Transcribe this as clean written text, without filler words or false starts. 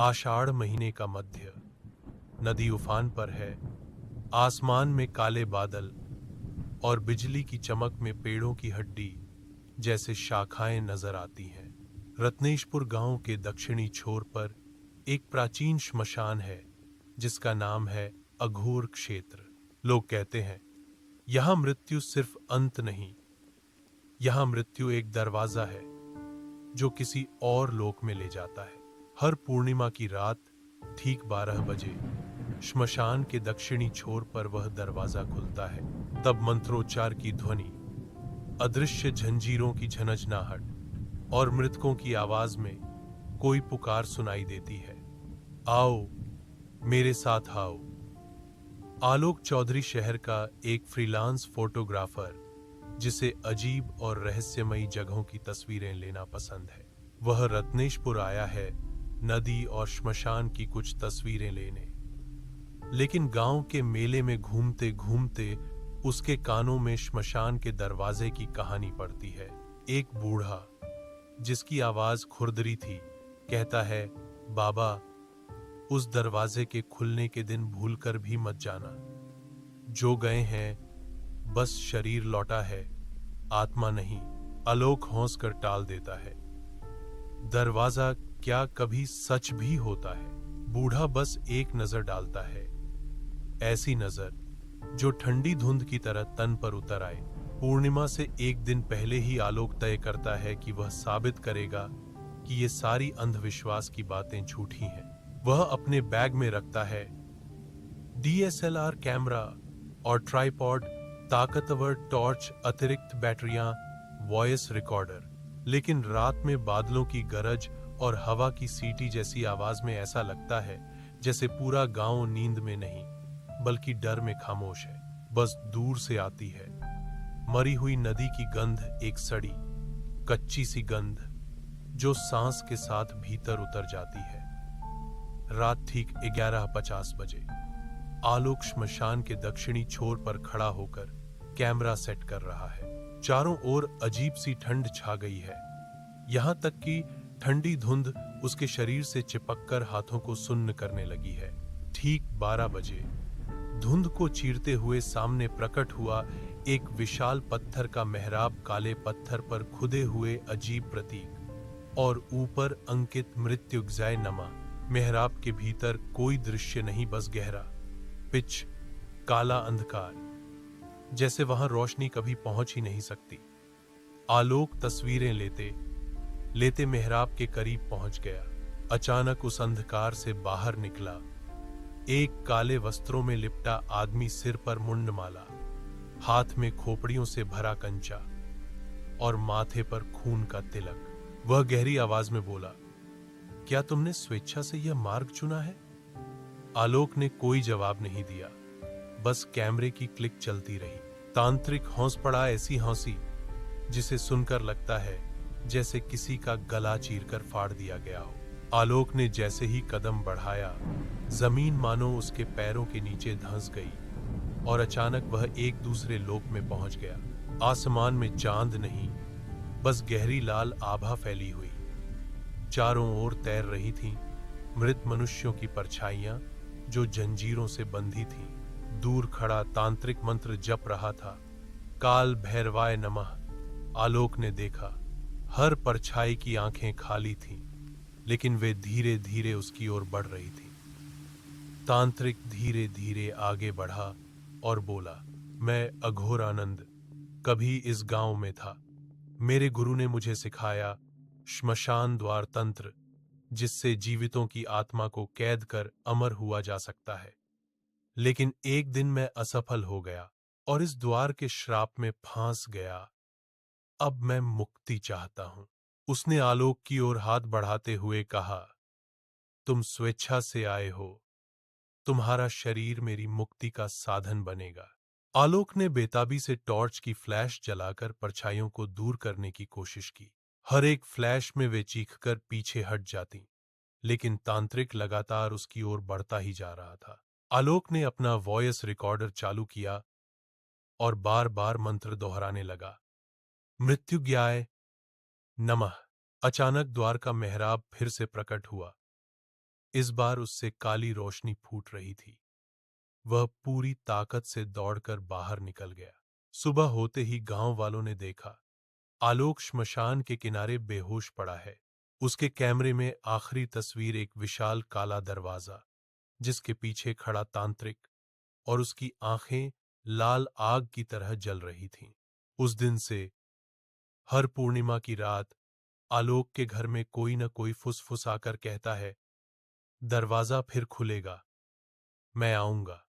आषाढ़ महीने का मध्य, नदी उफान पर है। आसमान में काले बादल और बिजली की चमक में पेड़ों की हड्डी जैसे शाखाएं नजर आती हैं। रत्नेशपुर गांव के दक्षिणी छोर पर एक प्राचीन श्मशान है जिसका नाम है अघोर क्षेत्र। लोग कहते हैं यहां मृत्यु सिर्फ अंत नहीं, यहां मृत्यु एक दरवाजा है जो किसी और लोक में ले जाता है। हर पूर्णिमा की रात ठीक 12 बजे श्मशान के दक्षिणी छोर पर वह दरवाजा खुलता है। तब मंत्रोच्चार की ध्वनि, अदृश्य जंजीरों की झनझनाहट और मृतकों की आवाज में कोई पुकार सुनाई देती है। आओ, मेरे साथ आओ। आलोक चौधरी शहर का एक फ्रीलांस फोटोग्राफर जिसे अजीब और रहस्यमयी जगहों की तस्वीरें लेना पसंद है। वह रत्नेशपुर आया है नदी और श्मशान की कुछ तस्वीरें लेने। लेकिन गांव के मेले में घूमते घूमते उसके कानों में श्मशान के दरवाजे की कहानी पड़ती है। एक बूढ़ा जिसकी आवाज खुरदरी थी कहता है, बाबा, उस दरवाजे के खुलने के दिन भूलकर भी मत जाना। जो गए हैं बस शरीर लौटा है, आत्मा नहीं। आलोक हंस कर टाल देता है। दरवाजा क्या कभी सच भी होता है? बूढ़ा बस एक नजर डालता है, ऐसी नजर जो ठंडी धुंध की तरह तन पर उतर आए। पूर्णिमा से एक दिन पहले ही आलोक तय करता है कि वह साबित करेगा कि ये सारी अंधविश्वास की बातें झूठी हैं। वह अपने बैग में रखता है DSLR कैमरा और ट्राइपॉड, ताकतवर टॉर्च, अतिरिक्त बैटरियां, वॉइस रिकॉर्डर। लेकिन रात में बादलों की गरज और हवा की सीटी जैसी आवाज में ऐसा लगता है जैसे पूरा गांव नींद में नहीं बल्कि डर में खामोश है। बस दूर से आती है मरी हुई नदी की गंध, एक सड़ी कच्ची सी गंध जो सांस के साथ भीतर उतर जाती है। रात ठीक 11:50 बजे आलोक श्मशान के दक्षिणी छोर पर खड़ा होकर कैमरा सेट कर रहा है। चारों ओर अजीब सी ठंड छा गई है, यहां तक कि ठंडी धुंध उसके शरीर से चिपककर हाथों को सुन्न करने लगी है। ठीक 12 बजे धुंध को चीरते हुए सामने प्रकट हुआ एक विशाल पत्थर का मेहराब, काले पत्थर पर खुदे हुए अजीब प्रतीक और ऊपर अंकित मृत्युंजय नमा। मेहराब के भीतर कोई दृश्य नहीं, बस गहरा पिच काला अंधकार, जैसे वहां रोशनी कभी पहुंच ही नहीं सकती। आलोक तस्वीरें लेते लेते मेहराब के करीब पहुंच गया। अचानक उस अंधकार से बाहर निकला एक काले वस्त्रों में लिपटा आदमी, सिर पर मुंडमाला, हाथ में खोपड़ियों से भरा कंचा और माथे पर खून का तिलक। वह गहरी आवाज में बोला, क्या तुमने स्वेच्छा से यह मार्ग चुना है? आलोक ने कोई जवाब नहीं दिया, बस कैमरे की क्लिक चलती रही। तांत्रिक हौंस पड़ा, ऐसी हौंसी जिसे सुनकर लगता है जैसे किसी का गला चीरकर फाड़ दिया गया हो। आलोक ने जैसे ही कदम बढ़ाया, जमीन मानो उसके पैरों के नीचे धंस गई और अचानक वह एक दूसरे लोक में पहुंच गया। आसमान में चांद नहीं, बस गहरी लाल आभा फैली हुई। चारों ओर तैर रही थीं मृत मनुष्यों की परछाइयां जो जंजीरों से बंधी थीं। दूर खड़ा तांत्रिक मंत्र जप रहा था, काल भैरवाय नमः। आलोक ने देखा हर परछाई की आंखें खाली थीं, लेकिन वे धीरे धीरे उसकी ओर बढ़ रही थीं। तांत्रिक धीरे धीरे आगे बढ़ा और बोला, मैं अघोरानंद कभी इस गांव में था। मेरे गुरु ने मुझे सिखाया श्मशान द्वार तंत्र, जिससे जीवितों की आत्मा को कैद कर अमर हुआ जा सकता है। लेकिन एक दिन मैं असफल हो गया और इस द्वार के श्राप में फांस गया। अब मैं मुक्ति चाहता हूं। उसने आलोक की ओर हाथ बढ़ाते हुए कहा, तुम स्वेच्छा से आए हो, तुम्हारा शरीर मेरी मुक्ति का साधन बनेगा। आलोक ने बेताबी से टॉर्च की फ्लैश जलाकर परछाइयों को दूर करने की कोशिश की। हर एक फ्लैश में वे चीखकर पीछे हट जाती, लेकिन तांत्रिक लगातार उसकी ओर बढ़ता ही जा रहा था। आलोक ने अपना वॉइस रिकॉर्डर चालू किया और बार बार मंत्र दोहराने लगा, मृत्युंजय नमः। अचानक द्वार का मेहराब फिर से प्रकट हुआ। इस बार उससे काली रोशनी फूट रही थी। वह पूरी ताकत से दौड़कर बाहर निकल गया। सुबह होते ही गांव वालों ने देखा, आलोक श्मशान के किनारे बेहोश पड़ा है। उसके कैमरे में आखिरी तस्वीर एक विशाल काला दरवाजा, जिसके पीछे खड़ा तांत्रिक, और उसकी आंखें लाल आग की तरह जल रही थीं। उस दिन से हर पूर्णिमा की रात आलोक के घर में कोई न कोई फुसफुसाकर कहता है, दरवाजा फिर खुलेगा, मैं आऊंगा।